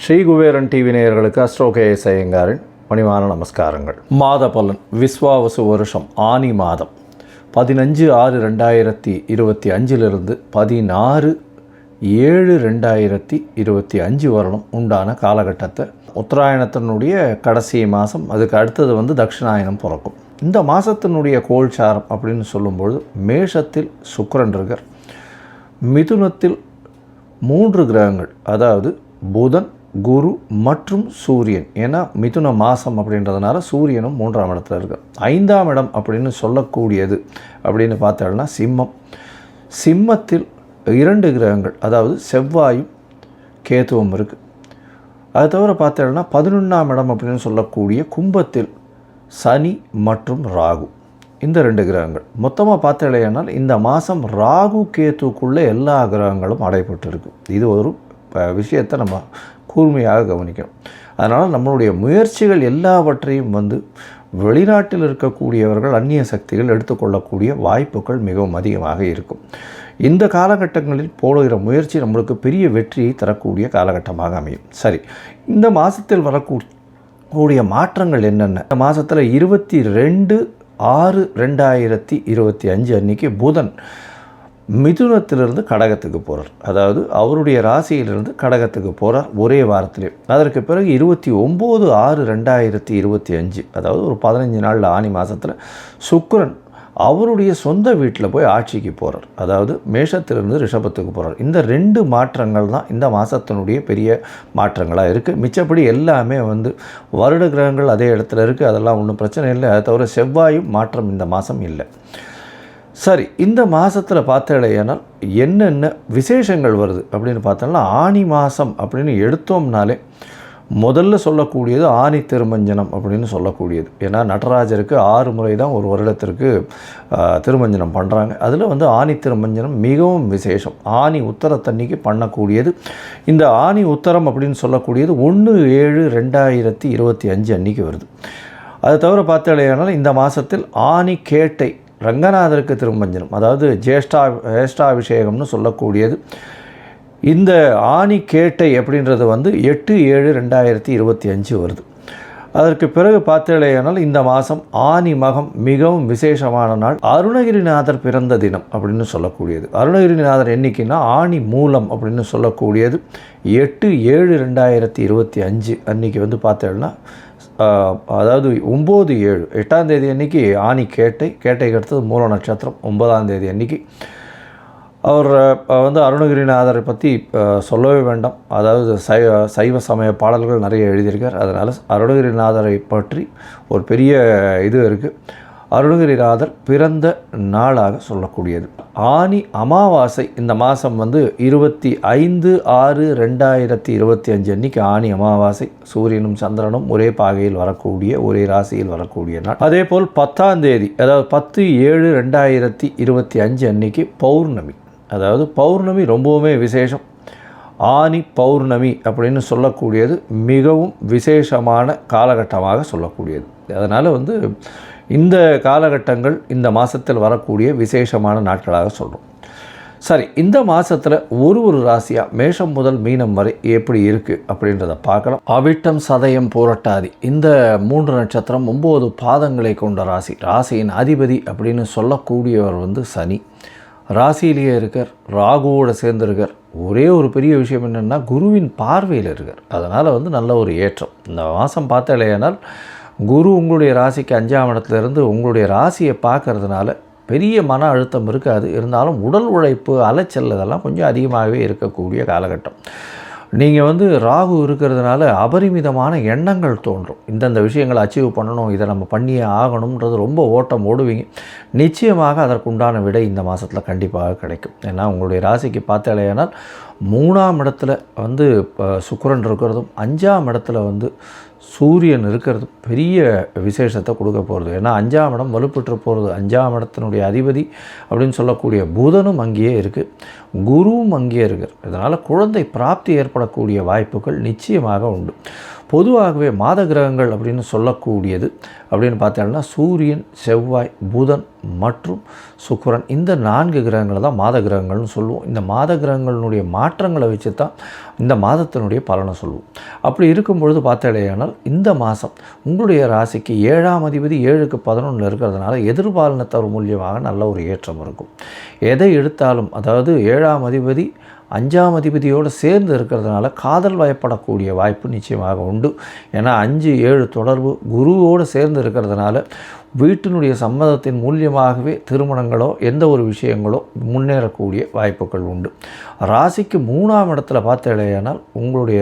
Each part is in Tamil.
ஸ்ரீ குபேரன் டிவி நேயர்களுக்கு அஸ்ட்ரோ கேஎஸ் ஐயங்காரின் பணிவான நமஸ்காரங்கள். மாத பலன் விஸ்வாவசு வருஷம் ஆனி மாதம் 15/6/2025 16/7/2025 வரணும் உண்டான காலகட்டத்தை உத்தராயணத்தினுடைய கடைசி மாதம், அதுக்கு அடுத்தது தட்சிணாயனம் பிறக்கும். இந்த மாதத்தினுடைய கோல்சாரம் அப்படின்னு சொல்லும்பொழுது மேஷத்தில் சுக்கிரன் இருக்கார், மிதுனத்தில் 3 கிரகங்கள், அதாவது புதன், குரு மற்றும் சூரியன். ஏன்னா மிதுன மாதம் அப்படின்றதுனால சூரியனும் 3ஆம் இடத்துல இருக்கார். 5ஆம் இடம் அப்படின்னு சொல்லக்கூடியது அப்படின்னு பார்த்தோம்னா சிம்மத்தில் 2 கிரகங்கள், அதாவது செவ்வாயும் கேதுவும் இருக்குது. அது தவிர பார்த்தோம்னா 11ஆம் இடம் அப்படின்னு சொல்லக்கூடிய கும்பத்தில் சனி மற்றும் ராகு, இந்த 2 கிரகங்கள். மொத்தமாக பார்த்தலையானால் இந்த மாதம் ராகு கேத்துக்குள்ளே எல்லா கிரகங்களும் அடைபட்டு இருக்குது. இது ஒரு விஷயத்தை நம்ம கூர்மையாக கவனிக்கணும். அதனால் நம்மளுடைய முயற்சிகள் எல்லாவற்றையும் வெளிநாட்டில் இருக்கக்கூடியவர்கள், அந்நிய சக்திகள் எடுத்துக்கொள்ளக்கூடிய வாய்ப்புகள் மிகவும் அதிகமாக இருக்கும். இந்த காலகட்டங்களில் போடுகிற முயற்சி நம்மளுக்கு பெரிய வெற்றியை தரக்கூடிய காலகட்டமாக அமையும். சரி, இந்த மாதத்தில் வரக்கூடிய மாற்றங்கள் என்னென்ன? இந்த மாதத்தில் 22/6/2025 அன்றைக்கி புதன் மிதுனத்திலிருந்து கடகத்துக்கு போகிறார். அதாவது அவருடைய ராசியிலிருந்து கடகத்துக்கு போகிறார் ஒரே வாரத்திலே. அதற்கு பிறகு 29/6/2025, அதாவது ஒரு 15 நாள் ஆனி மாதத்தில் சுக்கிரன் அவருடைய சொந்த வீட்டில் போய் ஆட்சிக்கு போகிறார். அதாவது மேஷத்திலிருந்து ரிஷபத்துக்கு போகிறார். இந்த 2 மாற்றங்கள் தான் இந்த மாதத்தினுடைய பெரிய மாற்றங்களாக இருக்குது. மிச்சப்படி எல்லாமே வருட கிரகங்கள் அதே இடத்துல இருக்குது, அதெல்லாம் ஒன்றும் பிரச்சனை இல்லை. அதை தவிர செவ்வாயும் மாற்றம் இந்த மாதம் இல்லை. சரி, இந்த மாதத்தில் பார்த்தேனால் என்னென்ன விசேஷங்கள் வருது அப்படின்னு பார்த்தோம்னா, ஆனி மாதம் அப்படின்னு எடுத்தோம்னாலே முதல்ல சொல்லக்கூடியது ஆனி திருமஞ்சனம் அப்படின்னு சொல்லக்கூடியது. ஏன்னா நடராஜருக்கு 6 முறை தான் ஒரு வருடத்திற்கு திருமஞ்சனம் பண்ணுறாங்க. அதில் ஆனி திருமஞ்சனம் மிகவும் விசேஷம். ஆனி உத்தரத்தன்னைக்கு பண்ணக்கூடியது. இந்த ஆனி உத்தரம் அப்படின்னு சொல்லக்கூடியது 1/7/2025 அன்றைக்கி வருது. அது தவிர பார்த்தேனால் இந்த மாதத்தில் ஆனி கேட்டை ரங்கநாதருக்கு திருமஞ்சனம், அதாவது ஜேஷ்டாபிஷேகம்னு சொல்லக்கூடியது. இந்த ஆனி கேட்டை அப்படின்றது 8/7/2025 வருது. அதற்கு பிறகு பார்த்தேனால் இந்த மாதம் ஆனி மகம் மிகவும் விசேஷமான நாள். அருணகிரிநாதர் பிறந்த தினம் அப்படின்னு சொல்லக்கூடியது. அருணகிரிநாதர் என்னைக்குன்னா ஆனி மூலம் அப்படின்னு சொல்லக்கூடியது 8/7/2025 அன்றைக்கி பார்த்தேன்னா, அதாவது 9/7 8ஆம் தேதி அன்றைக்கி ஆனி கேட்டைக்கு அடுத்தது மூல நட்சத்திரம். 9ஆம் தேதி அன்றைக்கி அவர் அருணகிரிநாதரை பற்றி சொல்லவே வேண்டாம். அதாவது சைவ சமய பாடல்கள் நிறைய எழுதியிருக்கார். அதனால் அருணகிரிநாதரை பற்றி ஒரு பெரிய இது இருக்குது. அருணகிரிநாதர் பிறந்த நாளாக சொல்லக்கூடியது. ஆனி அமாவாசை இந்த மாதம் 25/6/2025 அன்றைக்கி ஆனி அமாவாசை. சூரியனும் சந்திரனும் ஒரே பாகையில் வரக்கூடிய, ஒரே ராசியில் வரக்கூடிய நாள். அதே போல் 10ஆம் தேதி, அதாவது 10/7/2025 அன்றைக்கி பௌர்ணமி. அதாவது பௌர்ணமி ரொம்பவுமே விசேஷம். ஆனி பௌர்ணமி அப்படின்னு சொல்லக்கூடியது மிகவும் விசேஷமான காலகட்டமாக சொல்லக்கூடியது. அதனால் இந்த காலகட்டங்கள் இந்த மாதத்தில் வரக்கூடிய விசேஷமான நாட்களாக சொல்கிறோம். சரி, இந்த மாதத்தில் ஒரு ராசியாக மேஷம் முதல் மீனம் வரை எப்படி இருக்குது அப்படின்றத பார்க்கலாம். அவிட்டம், சதயம், பூரட்டாதி இந்த 3 நட்சத்திரம் 9 பாதங்களை கொண்ட ராசி. ராசியின் அதிபதி அப்படின்னு சொல்லக்கூடியவர் சனி. ராசியிலேயே இருக்கார், ராகுவோடு சேர்ந்துருக்கார். ஒரே ஒரு பெரிய விஷயம் என்னென்னா குருவின் பார்வையில் இருக்கார். அதனால் நல்ல ஒரு ஏற்றம். இந்த மாதம் பார்த்தலையானால் குரு உங்களுடைய ராசிக்கு 5ஆம் இடத்துலேருந்து உங்களுடைய ராசியை பார்க்கறதுனால பெரிய மன அழுத்தம் இருக்காது. இருந்தாலும் உடல் உழைப்பு, அலைச்சல் இதெல்லாம் கொஞ்சம் அதிகமாகவே இருக்கக்கூடிய காலகட்டம். நீங்கள் ராகு இருக்கிறதுனால அபரிமிதமான எண்ணங்கள் தோன்றும். இந்தந்த விஷயங்களை அச்சீவ் பண்ணணும், இதை நம்ம பண்ணியே ஆகணுன்றது ரொம்ப ஓட்டம் ஓடுவீங்க. நிச்சயமாக அதற்குண்டான விடை இந்த மாதத்தில் கண்டிப்பாக கிடைக்கும். ஏன்னா உங்களுடைய ராசிக்கு பார்த்தாலேனால் 3ஆம் இடத்துல சுக்கிரன் இருக்கிறதும் 5ஆம் இடத்துல சூரியன் இருக்கிறது பெரிய விசேஷத்தை கொடுக்க போகிறது. ஏன்னா 5ஆம் இடம் வலுப்பெற்று போகிறது. 5ஆம் இடத்தினுடைய அதிபதி அப்படின்னு சொல்லக்கூடிய புதனும் அங்கேயே இருக்குது, குருவும் அங்கேயே இருக்குது. இதனால் குழந்தை பிராப்தி ஏற்படக்கூடிய வாய்ப்புகள் நிச்சயமாக உண்டு. பொதுவாகவே மாத கிரகங்கள் அப்படின்னு சொல்லக்கூடியது அப்படின்னு பார்த்தோம்னா சூரியன், செவ்வாய், புதன் மற்றும் சுக்கிரன், இந்த 4 கிரகங்களை தான் மாத கிரகங்கள்னு சொல்லுவோம். இந்த மாத கிரகங்களினுடைய மாற்றங்களை வச்சு தான் இந்த மாதத்தினுடைய பலனை சொல்லுவோம். அப்படி இருக்கும்பொழுது பார்த்தடையானால் இந்த மாதம் உங்களுடைய ராசிக்கு 7ஆம் அதிபதி 7க்கு 11 இருக்கிறதுனால எதிர்பாலினத்தவர் மூலியமாக நல்ல ஒரு ஏற்றம் இருக்கும். எதை எடுத்தாலும், அதாவது 7ஆம் அதிபதி 5ஆம் அதிபதியோடு சேர்ந்து இருக்கிறதுனால காதல் வயப்படக்கூடிய வாய்ப்பு நிச்சயமாக உண்டு. ஏன்னா 5, 7 தொடர்பு குருவோடு சேர்ந்து இருக்கிறதுனால வீட்டினுடைய சம்மதத்தின் மூலியமாகவே திருமணங்களோ எந்த ஒரு விஷயங்களோ முன்னேறக்கூடிய வாய்ப்புகள் உண்டு. ராசிக்கு 3ஆம் இடத்துல பார்த்தேனால் உங்களுடைய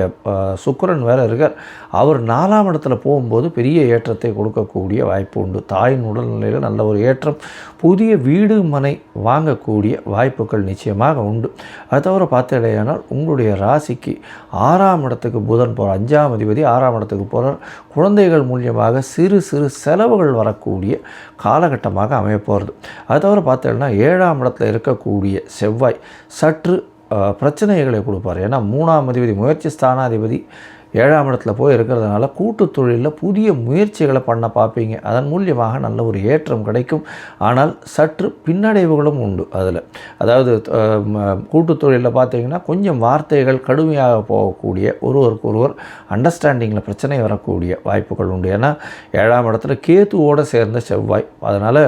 சுக்கிரன் வேறு இருக்கார். அவர் 4ஆம் இடத்துல போகும்போது பெரிய ஏற்றத்தை கொடுக்கக்கூடிய வாய்ப்பு உண்டு. தாயின் உடல்நிலையில் நல்ல ஒரு ஏற்றம், புதிய வீடு மனை வாங்கக்கூடிய வாய்ப்புகள் நிச்சயமாக உண்டு. அது தவிர பார்த்தேனால் உங்களுடைய ராசிக்கு 6ஆம் இடத்துக்கு புதன் போகிறார். 5ஆம் அதிபதி 6ஆம் இடத்துக்கு போகிறார். குழந்தைகள் மூலியமாக சிறு சிறு செலவுகள் வரக்கூடிய காலகட்டமாக அமையப்போகிறது. அது தவிர பார்த்தோம்னா 7ஆம் இடத்துல இருக்கக்கூடிய செவ்வாய் சற்று பிரச்சனைகளை கொடுப்பார். ஏன்னா 3ஆம் அதிபதி முயற்சி ஸ்தானாதிபதி 7ஆம் இடத்துல போய் இருக்கிறதுனால கூட்டு தொழிலில் புதிய முயற்சிகளை பண்ண பார்ப்பீங்க. அதன் மூலியமாக நல்ல ஒரு ஏற்றம் கிடைக்கும். ஆனால் சற்று பின்னடைவுகளும் உண்டு அதில். அதாவது கூட்டு தொழிலில் பார்த்தீங்கன்னா கொஞ்சம் வார்த்தைகள் கடுமையாக போகக்கூடிய, ஒருவருக்கொருவர் அண்டர்ஸ்டாண்டிங்கில் பிரச்சனை வரக்கூடிய வாய்ப்புகள் உண்டு. ஏன்னா 7ஆம் இடத்துல கேத்துவோடு சேர்ந்த செவ்வாய், அதனால்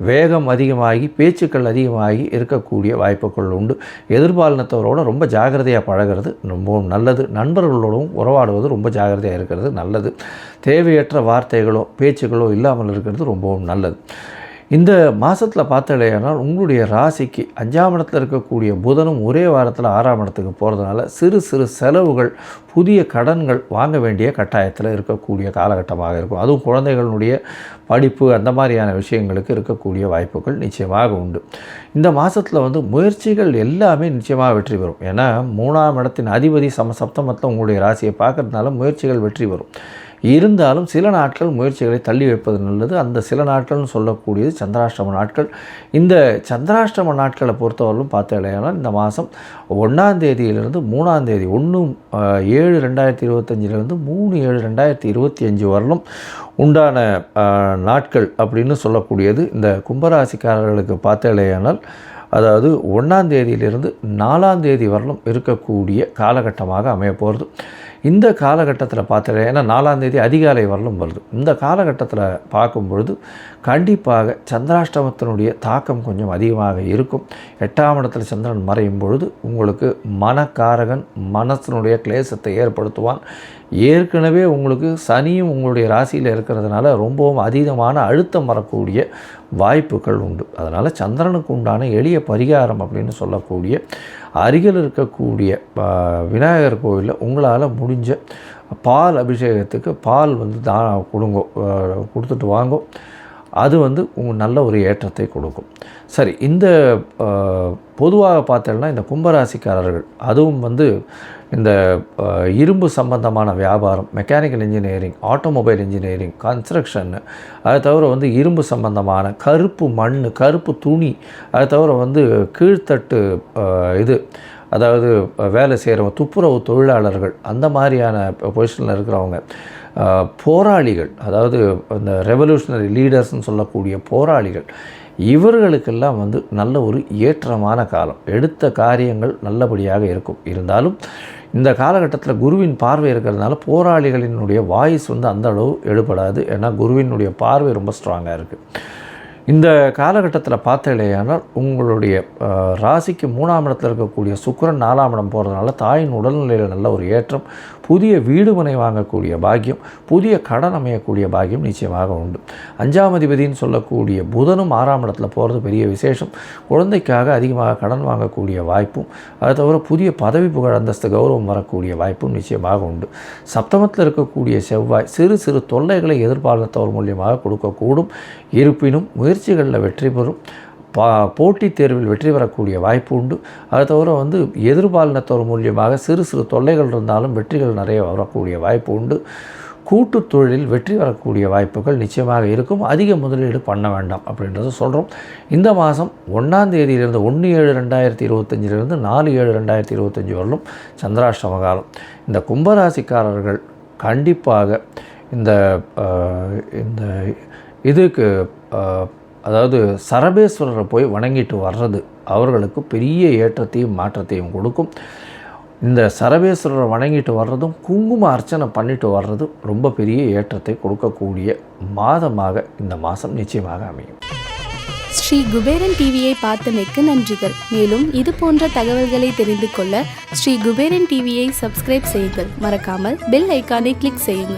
வேகம் அதிகமாகி பேச்சுக்கள் அதிகமாகி இருக்கக்கூடிய வாய்ப்புகள் உண்டு. எதிர்பாலினத்தவரோடு ரொம்ப ஜாகிரதையாக பழகிறது ரொம்பவும் நல்லது. நண்பர்களோடும் உறவாடுவது ரொம்ப ஜாகிரதையாக இருக்கிறது நல்லது. தேவையற்ற வார்த்தைகளோ பேச்சுகளோ இல்லாமல் இருக்கிறது ரொம்பவும் நல்லது. இந்த மாதத்தில் பார்த்தலையானால் உங்களுடைய ராசிக்கு 5ஆம் இடத்துல இருக்கக்கூடிய புதனும் ஒரே வாரத்தில் 6ஆம் இடத்துக்கு போகிறதுனால சிறு சிறு செலவுகள், புதிய கடன்கள் வாங்க வேண்டிய கட்டாயத்தில் இருக்கக்கூடிய காலகட்டமாக இருக்கும். அதுவும் குழந்தைகளுடைய படிப்பு அந்த மாதிரியான விஷயங்களுக்கு இருக்கக்கூடிய வாய்ப்புகள் நிச்சயமாக உண்டு. இந்த மாதத்தில் முயற்சிகள் எல்லாமே நிச்சயமாக வெற்றி பெறும். ஏன்னா 3ஆம் இடத்தின் அதிபதி சப்தமத்தில் உங்களுடைய ராசியை பார்க்கறதுனால முயற்சிகள் வெற்றி பெறும். இருந்தாலும் சில நாட்கள் முயற்சிகளை தள்ளி வைப்பது நல்லது. அந்த சில நாட்கள்னு சொல்லக்கூடியது சந்திராஷ்டம நாட்கள். இந்த சந்திராஷ்டம நாட்களை பொறுத்தவரையிலும் பார்த்தீங்கன்னா இந்த மாதம் 1ஆம் தேதியிலிருந்து 3ஆம் தேதி 1/7/2025 3/7/2025 வரலும் உண்டான நாட்கள் அப்படின்னு சொல்லக்கூடியது இந்த கும்பராசிக்காரர்களுக்கு பார்த்தீங்கன்னால், அதாவது 1ஆம் தேதியிலிருந்து 4ஆம் தேதி வரலும் இருக்கக்கூடிய காலகட்டமாக அமையப்போகிறது. இந்த காலகட்டத்தில் பார்த்தீங்கன்னா, ஏன்னா 4ஆம் தேதி அதிகாலை வரலும் வருது. இந்த காலகட்டத்தில் பார்க்கும் பொழுது கண்டிப்பாக சந்திராஷ்டமத்தினுடைய தாக்கம் கொஞ்சம் அதிகமாக இருக்கும். 8ஆம் இடத்துல சந்திரன் மறையும் பொழுது உங்களுக்கு மனக்காரகன் மனசினுடைய கிளேசத்தை ஏற்படுத்துவான். ஏற்கனவே உங்களுக்கு சனியும் உங்களுடைய ராசியில் இருக்கிறதுனால ரொம்பவும் அதீதமான அழுத்தம் வரக்கூடிய வாய்ப்புகள் உண்டு. அதனால் சந்திரனுக்கு உண்டான எளிய பரிகாரம் அப்படின்னு சொல்லக்கூடிய அருகில் இருக்கக்கூடிய விநாயகர் கோவிலில் உங்களால் முடிஞ்ச பால் அபிஷேகத்துக்கு பால் கொடுத்துட்டு வாங்கும். அது உங்கள் நல்ல ஒரு ஏற்றத்தை கொடுக்கும். சரி, இந்த பொதுவாக பார்த்தோம்னா இந்த கும்பராசிக்காரர்கள் அதுவும் இந்த இரும்பு சம்பந்தமான வியாபாரம், mechanical engineering, automobile engineering, construction, அதை தவிர இரும்பு சம்பந்தமான கருப்பு மண், கருப்பு துணி, அதை தவிர கீழ்த்தட்டு அதாவது வேலை செய்கிறவங்க, துப்புரவு தொழிலாளர்கள், அந்த மாதிரியான பொசிஷனில் இருக்கிறவங்க, போராளிகள், அதாவது இந்த ரெவல்யூஷனரி லீடர்ஸ்னு சொல்லக்கூடிய போராளிகள், இவர்களுக்கெல்லாம் நல்ல ஒரு ஏற்றமான காலம். எடுத்த காரியங்கள் நல்லபடியாக இருக்கும். இருந்தாலும் இந்த காலகட்டத்தில் குருவின் பார்வை இருக்கிறதுனால போராளிகளினுடைய வாய்ஸ் அந்த அளவு எடுபடாது. ஏன்னா குருவினுடைய பார்வை ரொம்ப ஸ்ட்ராங்காக இருக்குது. இந்த காலகட்டத்தில் பார்த்தீங்களேயானால் உங்களுடைய ராசிக்கு 3ஆம் இடத்தில் இருக்கக்கூடிய சுக்கிரன் 4ஆம் இடம் போகிறதுனால தாயின் உடல்நிலையில் நல்ல ஒரு ஏற்றம், புதிய வீடு மனை வாங்கக்கூடிய பாக்கியம், புதிய கடன் அமையக்கூடிய பாக்கியம் நிச்சயமாக உண்டு. 5ஆம் அதிபதினு சொல்லக்கூடிய புதனும் 6ஆம் இடத்துல போகிறது பெரிய விசேஷம். குழந்தைக்காக அதிகமாக கடன் வாங்கக்கூடிய வாய்ப்பும், அதை தவிர புதிய பதவி புகழ் அந்தஸ்து கௌரவம் வரக்கூடிய வாய்ப்பும் நிச்சயமாக உண்டு. சப்தமத்தில் இருக்கக்கூடிய செவ்வாய் சிறு சிறு தொல்லைகளை எதிர்பார்த்தவர் மூலியமாக கொடுக்கக்கூடும். இருப்பினும் முயற்சிகளில் வெற்றி பெறும். போட்டித் தேர்வில் வெற்றி பெறக்கூடிய வாய்ப்பு உண்டு. அதை தவிர எதிர்பாலினத்தவர் மூலியமாக சிறு சிறு தொல்லைகள் இருந்தாலும் வெற்றிகள் நிறைய வரக்கூடிய வாய்ப்பு உண்டு. கூட்டு தொழிலில் வெற்றி வரக்கூடிய வாய்ப்புகள் நிச்சயமாக இருக்கும். அதிக முதலீடு பண்ண வேண்டாம் அப்படின்றத சொல்கிறோம். இந்த மாதம் 1ஆம் தேதியிலிருந்து 1/7/2025 4/7/2025 வரலும் சந்திராஷ்டம காலம். இந்த கும்பராசிக்காரர்கள் கண்டிப்பாக இந்த இந்த இதுக்கு அதாவது சரபேஸ்வரரை போய் வணங்கிட்டு வர்றது அவர்களுக்கு பெரிய ஏற்றத்தையும் மாற்றத்தையும் கொடுக்கும். இந்த சரபேஸ்வரரை வணங்கிட்டு வர்றதும் குங்கும அர்ச்சனை பண்ணிட்டு வர்றதும் ரொம்ப பெரிய ஏற்றத்தை கொடுக்கக்கூடிய மாதமாக இந்த மாதம் நிச்சயமாக அமையும். ஸ்ரீ குபேரன் டிவியை பார்த்தமைக்கு நன்றிகள். மேலும் இது போன்ற தகவல்களை தெரிந்து கொள்ள ஸ்ரீ குபேரன் டிவியை சப்ஸ்கிரைப் செய்யுங்கள். மறக்காமல் பெல் ஐக்கானை கிளிக் செய்யுங்கள்.